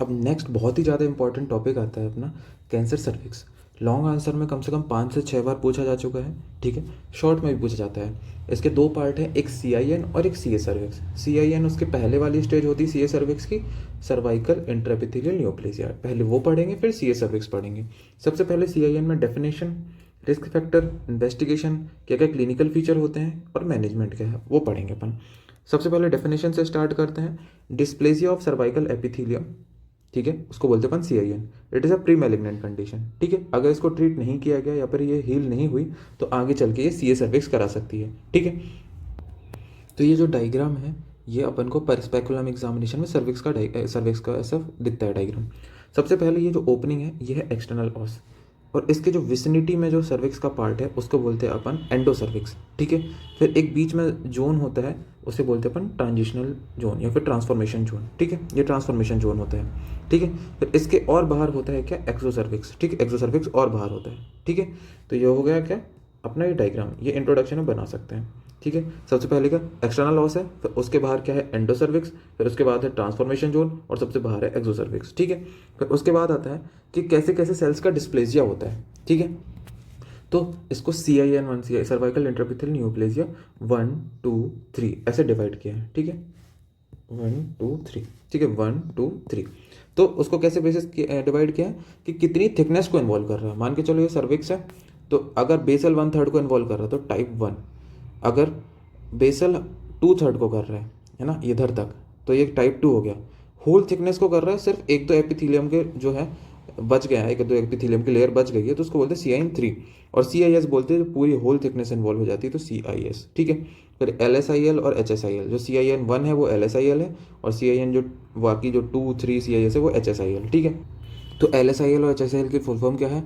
अब नेक्स्ट बहुत ही ज़्यादा इंपॉर्टेंट टॉपिक आता है अपना कैंसर सर्विक्स। लॉन्ग आंसर में कम से कम 5 से 6 बार पूछा जा चुका है, ठीक है। शॉर्ट में भी पूछा जाता है। इसके दो पार्ट हैं, एक CIN और एक CA सर्विक्स। CIN उसके पहले वाली स्टेज होती है CA सर्विक्स की, सर्वाइकल इंट्राएपिथेलियल न्यूप्लेसिया। पहले वो पढ़ेंगे, फिर CA सर्विक्स पढ़ेंगे। सबसे पहले CIN में डेफिनेशन, रिस्क फैक्टर, इन्वेस्टिगेशन, क्या क्या क्लिनिकल फीचर होते हैं और मैनेजमेंट क्या है वो पढ़ेंगे अपन। सबसे पहले डेफिनेशन से स्टार्ट करते हैं। डिस्प्लेसिया ऑफ सर्वाइकल एपिथेलियम, ठीक है, उसको बोलते हैं अपन CIN। It is a pre malignant condition, ठीक है। अगर इसको ट्रीट नहीं किया गया या फिर ये हील नहीं हुई तो आगे चल के ये CA सर्विक्स करा सकती है, ठीक है। तो ये जो डायग्राम है ये अपन को परस्पेकुलम एग्जामिनेशन में सर्विक्स का ऐसा दिखता है डायग्राम। सबसे पहले ये जो ओपनिंग है ये है एक्सटर्नल ऑस, और इसके जो विसिनिटी में जो सर्विक्स का पार्ट है उसको बोलते हैं अपन एंडो सर्विक्स, ठीक है। फिर एक बीच में जोन होता है उसे बोलते हैं अपन ट्रांजिशनल जोन या फिर ट्रांसफॉर्मेशन जोन, ठीक है। ये ट्रांसफॉर्मेशन जोन होता है, ठीक है। फिर इसके और बाहर होता है क्या, एक्सो सर्विक्स, ठीक है। एक्सो सर्विक्स और बाहर होता है, ठीक है। तो ये हो गया क्या अपना ये डायग्राम, ये इंट्रोडक्शन में बना सकते हैं, ठीक है। सबसे पहले का एक्सटर्नल लॉस है, फिर उसके बाहर क्या है एंडोसर्विक्स, फिर उसके बाद है ट्रांसफॉर्मेशन जोन और सबसे बाहर है एक्सोसर्विक्स, ठीक है। फिर उसके बाद आता है कि कैसे कैसे सेल्स का डिस्प्लेजिया होता है, ठीक है। तो इसको CIN1 सर्वाइकल इंट्राएपिथेलियल न्यूप्लेसिया 1 2 3 ऐसे डिवाइड किया है, ठीक है। 1 2 3, ठीक है, 1 2 3। तो उसको कैसे बेसिस डिवाइड किया है कि कितनी थिकनेस को इन्वॉल्व कर रहा है। मान के चलो ये सर्विक्स है, तो अगर बेसल 1/3 को इन्वॉल्व कर रहा है तो टाइप 1, अगर बेसल 2/3 को कर रहा है ना इधर तक, तो ये टाइप 2 हो गया। होल थिकनेस को कर रहा है, सिर्फ एक दो एपिथेलियम के जो है बच गया है, एक दो एपिथेलियम की लेयर बच गई है, तो उसको बोलते हैं CIN3। और CIS बोलते हैं पूरी होल थिकनेस इन्वॉल्व हो जाती है तो CIS, ठीक है। फिर LSIL और HSIL, जो CIN1 है वो LSIL है और CIN जो बाकी जो 2 3 CIS है वो HSIL, ठीक है। तो LSIL और HSIL की फुल फॉर्म क्या है।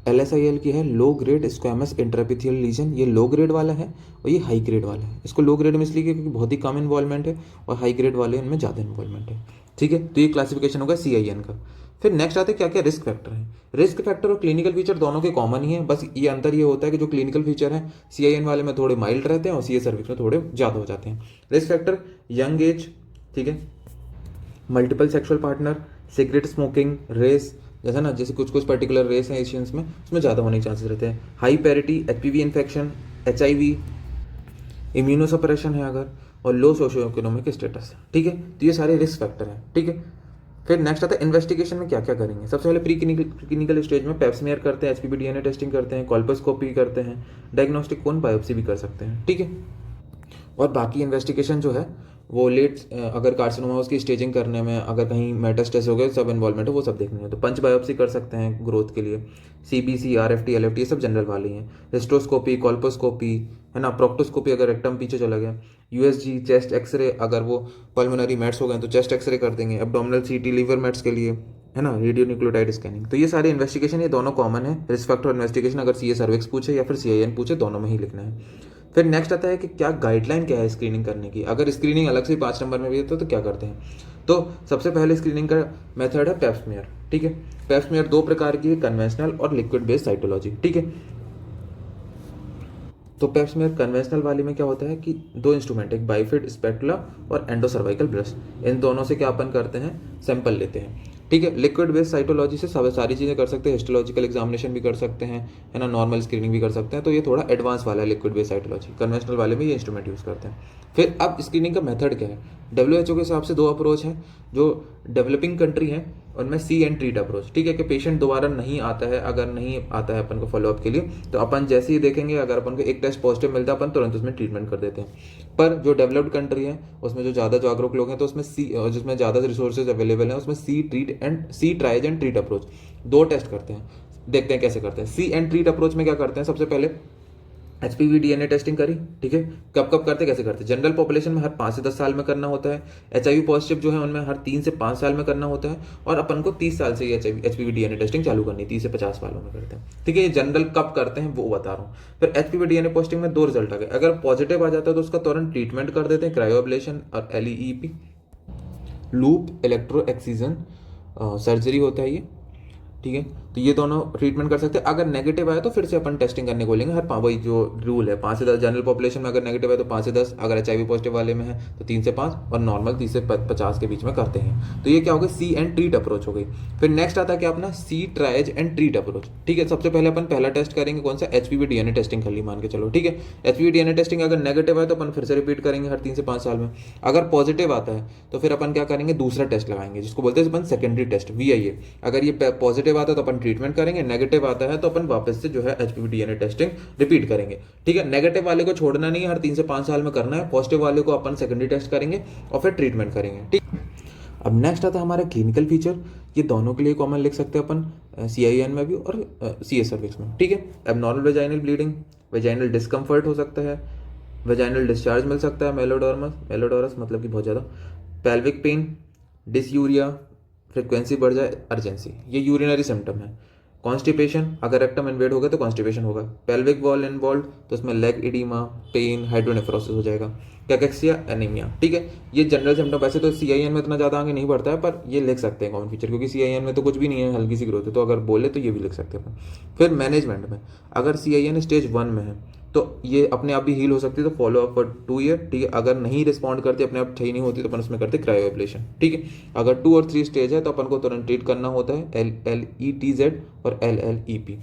LSIL की है low grade squamous intraepithelial legion, ये लो ग्रेड वाला है और ये हाई ग्रेड वाला है। इसको लो ग्रेड में इसलिए क्योंकि बहुत ही कम इन्वॉल्वमेंट है और हाई ग्रेड वाले इनमें ज़्यादा इन्वॉल्वमेंट है, ठीक है। तो ये क्लासिफिकेशन होगा CIN का। फिर नेक्स्ट आते हैं क्या क्या रिस्क फैक्टर है। रिस्क फैक्टर और क्लिनिकल फीचर दोनों के कॉमन ही है, बस ये अंतर ये होता है कि जो क्लिनिकल फीचर है CIN वाले में थोड़े माइल्ड रहते हैं और CA सर्विक्स में थोड़े ज़्यादा हो जाते हैं। रिस्क फैक्टर यंग एज, ठीक है, multiple sexual partner, cigarette smoking, race, जैसा ना जैसे कुछ कुछ पर्टिकुलर रेस हैं एशियंस में, उसमें ज़्यादा होने के चांसेस रहते हैं। High parity, HPV infection, HIV, immunosuppression है अगर, और लो सोशियो इकोनॉमिक स्टेटस, ठीक है। तो ये सारे रिस्क फैक्टर हैं, ठीक है। फिर नेक्स्ट आता है इन्वेस्टिगेशन में क्या क्या करेंगे। सबसे पहले प्री क्लिनिकल स्टेज में पेप्समियर करते हैं, HPV DNA टेस्टिंग करते हैं, कॉल्पोस्कोपी करते हैं, डायग्नोस्टिक कोन बायोप्सी भी कर सकते हैं, ठीक है। और बाकी इन्वेस्टिगेशन जो है वो लेट अगर कार्सिनोमा उसकी स्टेजिंग करने में अगर कहीं मेटास्टेस हो गए सब इन्वॉल्वमेंट है वो सब देखनी है, तो पंच बायोप्सी कर सकते हैं ग्रोथ के लिए। CBC, RFT, LFT ये सब जनरल वाले हैं। हिस्टोस्कोपी, कॉल्पोस्कोपी है ना, प्रोक्टोस्कोपी अगर रेक्टम पीछे चला गया, USG, चेस्ट एक्सरे, अगर वो पल्मोनरी मेट्स हो गए तो चेस्ट एक्सरे कर देंगे, एब्डोमिनल CT लीवर मेट्स के लिए है ना, रेडियो न्यूक्लियोटाइड स्कैनिंग। तो ये सारे इन्वेस्टिगेशन ये दोनों कॉमन है। रिस्क फैक्टर इन्वेस्टिगेशन अगर CA सर्विक्स पूछे या फिर CIN पूछे, दोनों में ही लिखना है। फिर नेक्स्ट आता है कि क्या गाइडलाइन क्या है स्क्रीनिंग करने की। अगर स्क्रीनिंग अलग से 5 नंबर में भी है तो क्या करते हैं। तो सबसे पहले स्क्रीनिंग का मेथड है पेप्समियर, ठीक है। पेप्समियर दो प्रकार की है, कन्वेंशनल और लिक्विड बेस्ड साइटोलॉजी, ठीक है। तो पेप्समियर कन्वेंशनल वाले में क्या होता है कि दो इंस्ट्रूमेंट, एक बाइफिड स्पेटुला और एंडोसर्वाइकल ब्रश, इन दोनों से क्या अपन करते हैं, सैंपल लेते हैं, ठीक है। लिक्विड बेस्ड साइटोलॉजी से सब सारी चीज़ें कर सकते हैं, हिस्टोलॉजिकल एग्जामिनेशन भी कर सकते हैं है ना, नॉर्मल स्क्रीनिंग भी कर सकते हैं। तो ये थोड़ा एडवांस वाला है लिक्विड बेस्ड साइटोलॉजी, कन्वेंशनल वाले में ये इंस्ट्रूमेंट यूज़ करते हैं। फिर अब स्क्रीनिंग का मेथड क्या है। WHO के हिसाब से दो अप्रोच है। जो डेवलपिंग कंट्री है उनमें सी एंड ट्रीट अप्रोच, ठीक है, कि पेशेंट दोबारा नहीं आता है, अगर नहीं आता है अपन को फॉलोअप के लिए तो अपन जैसे ही देखेंगे अगर अपन को एक टेस्ट पॉजिटिव मिलता है अपन तुरंत उसमें ट्रीटमेंट कर देते हैं। पर जो डेवलप्ड कंट्री है उसमें जो ज़्यादा जागरूक लोग हैं तो उसमें जिसमें ज़्यादा रिसोर्सेज अवेलेबल हैं उसमें सी ट्राइज एंड ट्रीट अप्रोच दो टेस्ट करते हैं। देखते हैं कैसे करते हैं। सी एंड ट्रीट अप्रोच में क्या करते हैं, सबसे पहले HPV DNA टेस्टिंग करी, ठीक है। कब कब करते कैसे करते, जनरल पॉपुलेशन में हर 5 से 10 साल में करना होता है। HIV पॉजिटिव जो है उनमें हर 3 से 5 साल में करना होता है। और अपन को 30 साल से ही HPV DNA टेस्टिंग चालू करनी है, 30 से 50 सालों में करते हैं, ठीक है। ये जनरल कब करते हैं वो बता रहा हूँ। फिर HPV DNA टेस्टिंग में दो रिजल्ट आ गए, अगर पॉजिटिव आ जाता है तो उसका तुरंत ट्रीटमेंट कर देते हैं, क्रायोअब्लेशन और LEEP, loop electro excision surgery होता है ये, ठीक है। तो ये दोनों ट्रीटमेंट कर सकते हैं। अगर नेगेटिव आया तो फिर से अपन टेस्टिंग करने को बोलेंगे, वही जो रूल है 5 से 10, जनरल पॉपुलेशन में अगर नेगेटिव है तो 5 से 10, अगर HIV पॉजिटिव वाले में है तो 3 से 5, और नॉर्मल 30 से 50 के बीच में करते हैं। तो ये क्या हो गया, सी एंड ट्रीट अप्रोच हो गई। फिर नेक्स्ट आता है क्या अपना, सी ट्राइज एंड ट्रीट अप्रोच। ठीक है, सबसे पहले अपन पहला टेस्ट करेंगे कौन सा, HPV DNA टेस्टिंग कर ली मान के चलो। ठीक है, HPV DNA टेस्टिंग अगर नेगेटिव है तो अपन फिर से रिपीट करेंगे हर 3 से 5 साल में। अगर पॉजिटिव आता है तो फिर अपन क्या करेंगे, दूसरा टेस्ट लगाएंगे जिसको बोलते हैं अपन सेकेंडरी टेस्ट, VIA। अगर ये पॉजिटिव आता है तो अपन ट्रीटमेंट करेंगे, नेगेटिव आता है तो अपन वापस से जो है HPV DNA टेस्टिंग रिपीट करेंगे। ठीक है, नेगेटिव वाले को छोड़ना नहीं है, हर 3 से 5 साल में करना है। पॉजिटिव वाले को अपन सेकेंडरी टेस्ट करेंगे और फिर ट्रीटमेंट करेंगे। ठीक, अब नेक्स्ट आता है हमारा क्लिनिकल फीचर। ये दोनों के लिए कॉमन लिख सकते हैं अपन, CIN में भी और CS सर्विक्स में। ठीक है, abnormal vaginal bleeding, vaginal discomfort हो सकता है, वेजाइनल डिस्चार्ज मिल सकता है, मेलोडोरस मतलब कि बहुत ज़्यादा, पेल्विक पेन, डिसयूरिया, फ्रिक्वेंसी बढ़ जाए, अर्जेंसी, ये यूरिनरी सिम्टम है। कॉन्स्टिपेशन, अगर रेक्टम इन्वेड हो गया तो कॉन्स्टिपेशन होगा। पेल्विक वॉल इन्वॉल्व तो उसमें लेग इडीमा, पेन, हाइड्रोनेफ्रोसिस हो जाएगा। कैकेक्सिया, एनीमिया। ठीक है, ये जनरल सिम्टम, वैसे तो CIN में इतना ज़्यादा आगे नहीं बढ़ता है, पर ये लिख सकते हैं कॉमन फीचर, क्योंकि CIN में तो कुछ भी नहीं है, हल्की सी ग्रोथ है, तो अगर बोले तो ये भी लिख सकते हैं। फिर मैनेजमेंट में अगर CIN स्टेज 1 में है तो ये अपने आप भी हील हो सकती है, तो फॉलो अप फॉर 2 ईयर। ठीक है, अगर नहीं रिस्पॉन्ड करती, अपने आप सही नहीं होती, तो अपन उसमें करते क्रायो एब्लेशन। ठीक है, अगर 2 और 3 स्टेज है तो अपन को तुरंत ट्रीट करना होता है LLETZ और LLEP।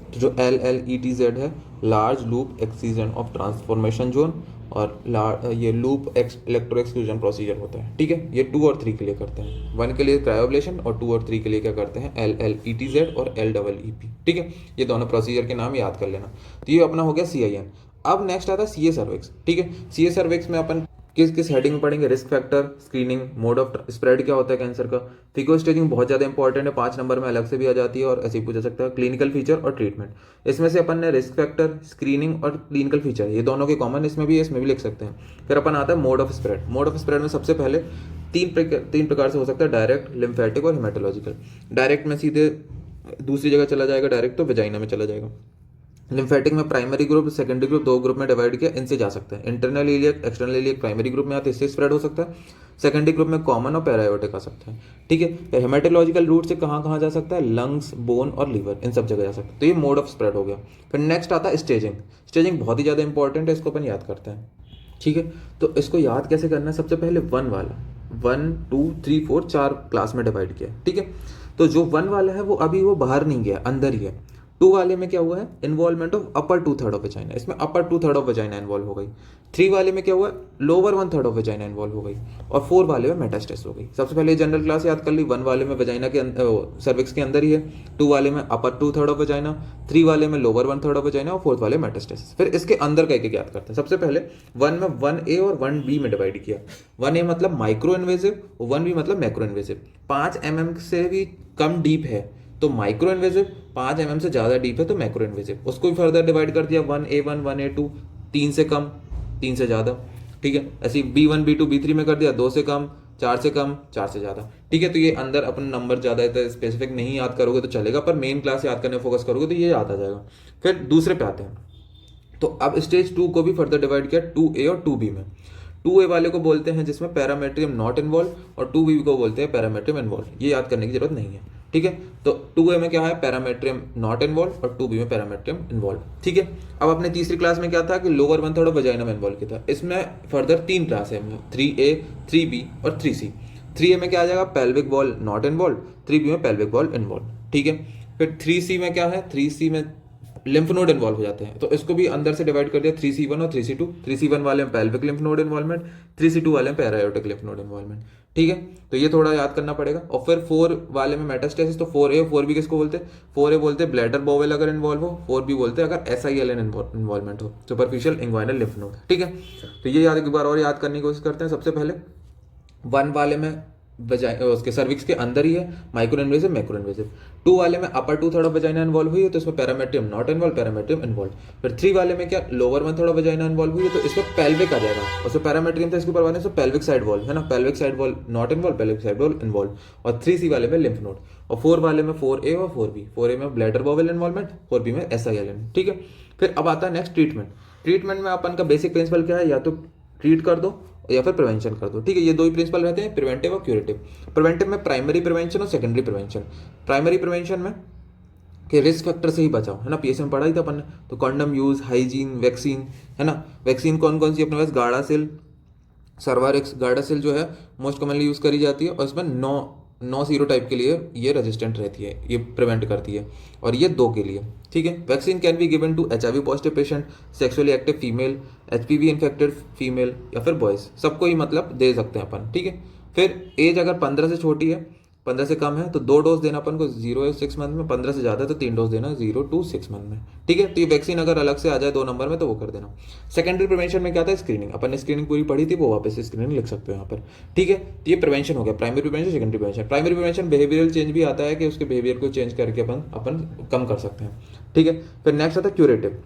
तो जो LLETZ है, large loop excision of transformation zone, और ये लूप इलेक्ट्रो एक्सक्लूजन प्रोसीजर होता है। ठीक है, ये 2 और 3 के लिए करते हैं, 1 के लिए क्रायोब्लेशन और 2 और 3 के लिए क्या करते हैं, LLETZ और LEEP। ठीक है, ये दोनों प्रोसीजर के नाम याद कर लेना। तो ये अपना हो गया CIN। अब नेक्स्ट आता है CA सर्विक्स। ठीक है, CA सर्विक्स में अपन किस किस हेडिंग में पढ़ेंगे, risk factor, screening, mode of spread क्या होता है कैंसर का, फिगो स्टेजिंग बहुत ज़्यादा इंपॉर्टेंट है, 5 नंबर में अलग से भी आ जाती है और ऐसे ही पूछा सकता है, क्लिनिकल फीचर और ट्रीटमेंट। इसमें से अपन ने रिस्क फैक्टर, स्क्रीनिंग और क्लिनिकल फीचर, ये दोनों के कॉमन इसमें भी लिख सकते हैं। फिर अपन आता है mode of spread. Mode of spread में सबसे पहले तीन प्रकार से हो सकता है, डायरेक्ट, लिम्फेटिक और हेमेटोलॉजिकल। डायरेक्ट में सीधे दूसरी जगह चला जाएगा, डायरेक्ट तो वेजाइना में चला जाएगा। लिम्फेटिक में primary group, secondary group, 2 group में डिवाइड किया, इनसे जा सकता है। Internal iliac, external iliac primary group में आते हैं, इससे स्प्रेड हो सकता है। सेकेंडरी ग्रुप में कॉमन और पैरायोटिक आ सकता है। ठीक है, फिर हेमेटोलॉजिकल रूट से कहाँ कहाँ जा सकता है, लंग्स, बोन और लीवर, इन सब जगह जा सकता है। तो ये मोड ऑफ स्प्रेड हो गया। फिर नेक्स्ट आता है स्टेजिंग। स्टेजिंग बहुत ही ज़्यादा इंपॉर्टेंट है, इसको अपन याद करते हैं। ठीक है, तो इसको याद कैसे करना है, सबसे पहले 1 वाला, 1 2 3 4 4 क्लास में डिवाइड किया। ठीक है, तो जो 1 वाला है वो बाहर नहीं गया, अंदर ही है। 2 वाले में क्या हुआ है, involvement of upper 2/3 of vagina, इसमें अपर 2/3 ऑफ वेजाइना इन्वॉल्व हो गई। 3 वाले में क्या हुआ, लोअर 1/3 ऑफ वेजाइना इन्वॉल्व हो गई। और 4 वाले में मेटास्टेसिस हो गई। सबसे पहले जनरल क्लास याद कर ली, 1 वाले में वेजाइना के सर्विक्स के अंदर ही है, 2 वाले में अपर 2/3 ऑफ वेजाइना, 3 वाले में लोअर 1/3 ऑफ वेजाइना और 4th वाले मेटास्टेसिस। फिर इसके अंदर कह के याद करते हैं। सबसे पहले 1 में 1A और 1B में डिवाइड किया। 1A मतलब माइक्रो इन्वेजिव, 1B मतलब मैक्रो इन्वेजिव। 5 mm से भी कम डीप है तो माइक्रो इन्वेजिव, 5 mm से ज़्यादा डीप है तो मैक्रो इन्वेजिव। उसको भी फर्दर डिवाइड कर दिया, 1A1, 1A2, 3 से कम, 3 से ज़्यादा। ठीक है, ऐसे B1, B2, B3 में कर दिया, 2 से कम, 4 से कम, 4 से ज़्यादा। ठीक है, तो ये अंदर अपन नंबर ज़्यादा है, स्पेसिफिक नहीं याद करोगे तो चलेगा, पर मेन क्लास याद करने फोकस करोगे तो ये याद आ जाएगा। फिर दूसरे पे आते हैं, तो अब स्टेज 2 को भी फर्दर डिवाइड किया 2A और 2B में। 2A वाले को बोलते हैं जिसमें पैरामेट्रियम नॉट इन्वॉल्व, और 2B को बोलते हैं पैरामेट्रियम इन्वॉल्व। ये याद करने की जरूरत नहीं है। ठीक है, तो 2A में क्या है, पैरामेट्रियम नॉट इन्वॉल्व, और 2B में पैरामेट्रियम इन्वॉल्व। ठीक है, अब अपने तीसरी क्लास में क्या था कि लोअर 1/3 वेजाइना में इन्वॉल्व किया था। इसमें फर्दर 3 क्लास है, 3A, 3B और 3C। 3A में क्या आ जाएगा, pelvic wall not involve, 3B में पेल्विक वॉल इन्वॉल्व। ठीक है, फिर 3C में क्या है, 3C में लिम्फ नोड इन्वॉल्व हो जाते हैं, तो इसको भी अंदर से डिवाइड कर दिया 3C1 और 3C2। 3C1 वाले में pelvic lymph node involvement, 3C2 वाले में पैरायोटिक लिम्फ नोड इन्वॉल्वमेंट। ठीक है, तो ये थोड़ा याद करना पड़ेगा। और फिर 4 वाले में मेटास्टेसिस, तो 4A और 4B किसको बोलते हैं, 4A बोलते हैं ब्लैडर बोवेल अगर इन्वॉल्व हो, 4B बोलते हैं अगर SILN इन्वॉल्वमेंट हो, सुपरफिशियल इंग्वाइनल लिम्फ नोड। ठीक है, तो ये याद एक बार और याद करने की कोशिश करते हैं। सबसे पहले 1 वाले में उसके सर्विक्स के अंदर ही है, माइक्रो इन्वेजिव, मैक्रो इन्वेजिव। 2 वाले में अपर 2/3 वेजाइना इन्वॉल्व हुई है तो इसमें पैरामेट्रियम नॉट इन्वॉल्व, पैरामेट्रियम इन्वॉल्व। फिर 3 वाले में क्या, लोअर 1/3 वेजाइना इन्वॉल्व हुई है तो इसमें पेल्विक आ जाएगा, उसमें पैरामेट्रियम था इसके ऊपर वाले, पेल्विक साइड वॉल है ना, pelvic side wall not involve, pelvic side wall involve. और 3C वाले में लिम्फ नोड। और 4 वाले में 4A और 4B, 4A में ब्लैडर बोवेल इन्वॉल्वमेंट, 4B में SILN। ठीक है, फिर अब आता है नेक्स्ट ट्रीटमेंट। ट्रीटमेंट में अपन का बेसिक प्रिंसिपल क्या है, या तो ट्रीट कर दो या फिर प्रिवेंशन कर दो। ठीक है, ये 2 ही प्रिंसिपल रहते हैं, प्रिवेंटिव और क्यूरेटिव। प्रिवेंटिव में प्राइमरी प्रिवेंशन और सेकेंडरी प्रिवेंशन। प्राइमरी प्रिवेंशन में कि रिस्क फैक्टर से ही बचाओ, है ना, पीएसए में पढ़ा ही था अपन ने। तो कंडम यूज, हाइजीन, वैक्सीन, है ना। वैक्सीन कौन कौन सी अपने पास, गार्डासिल, सर्वारिक्स। गार्डासिल जो है मोस्ट कॉमनली यूज़ करी जाती है, और इसमें 9 सीरो टाइप के लिए ये रेजिस्टेंट रहती है, ये प्रिवेंट करती है, और ये 2 के लिए, ठीक है। Vaccine can be given to HIV positive patient, sexually active female, HPV infected female, या फिर बॉयज़, सबको ही मतलब दे सकते हैं अपन, ठीक है। फिर एज अगर 15 से छोटी है, 15 से कम है तो 2 डोज देना अपन को, 0 या 6 मंथ में। 15 से ज़्यादा है तो 3 डोज देना, 0 to 6 मंथ में, ठीक है। तो ये वैक्सीन अगर अलग से आ जाए 2 नंबर में तो वो कर देना। सेकेंडरी प्रिवेंशन में क्या था, स्क्रीनिंग, अपन ने स्क्रीनिंग पूरी पढ़ी थी, वो वापस स्क्रीनिंग लिख सकते हो यहाँ पर, ठीक है। तो ये प्रिवेंशन हो गया, primary prevention, secondary prevention. Primary prevention behavioural change भी आता है कि उसके बिहेवियर को चेंज करके अपन कम कर सकते हैं, ठीक है। फिर नेक्स्ट आता है क्यूरेटिव।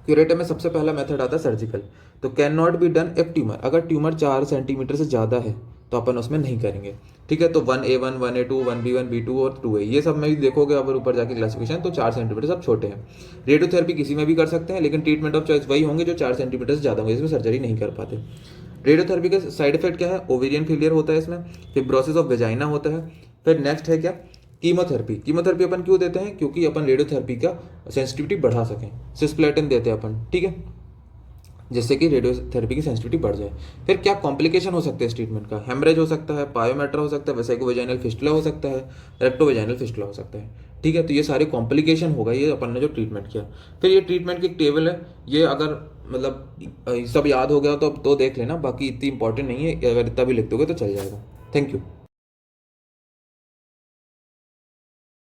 क्यूरेटिव में सबसे पहला मेथड आता है सर्जिकल। तो can not be done if tumour, अगर ट्यूमर 4 सेंटीमीटर से ज़्यादा है तो अपन उसमें नहीं करेंगे, ठीक है। तो 1A1, 1A2, 1B1, B2 और 2A, ये सब में भी देखोगे अगर ऊपर जाके क्लासिफिकेशन, तो 4 सेंटीमीटर सब छोटे हैं। रेडियोथेरेपी किसी में भी कर सकते हैं, लेकिन ट्रीटमेंट ऑफ चॉइस वही होंगे जो 4 सेंटीमीटर से ज़्यादा होंगे, इसमें सर्जरी नहीं कर पाते। रेडियोथेरेपी का साइड इफेक्ट क्या है, ओवेरियन फेलियर होता है इसमें, फिब्रोसिस ऑफ वेजाइना होता है। फिर नेक्स्ट है क्या, कीमोथेरेपी। कीमोथेरेपी अपन क्यों देते हैं, क्योंकि अपन रेडियोथेरेपी का सेंसिटिविटी बढ़ा सकें, सिस्प्लेटिन देते हैं अपन, ठीक है, जिससे कि रेडियोथेरेपी की सेंसिटिविटी बढ़ जाए। फिर क्या कॉम्प्लिकेशन हो सकते हैं इस ट्रीटमेंट का, हेमरेज हो सकता है, पायोमेट्रा हो सकता है, वेसाइकोवेजाइनल फिस्टुला हो सकता है, रेक्टोवेजाइनल फिस्टुला हो सकता है, ठीक है। तो ये सारे कॉम्प्लिकेशन होगा ये अपन ने जो ट्रीटमेंट किया। फिर ये ट्रीटमेंट की एक टेबल है, ये अगर मतलब सब याद हो गया तो अब तो देख लेना, बाकी इतनी इंपॉर्टेंट नहीं है, अगर इतना भी लिख दोगे तो चल जाएगा। Thank you.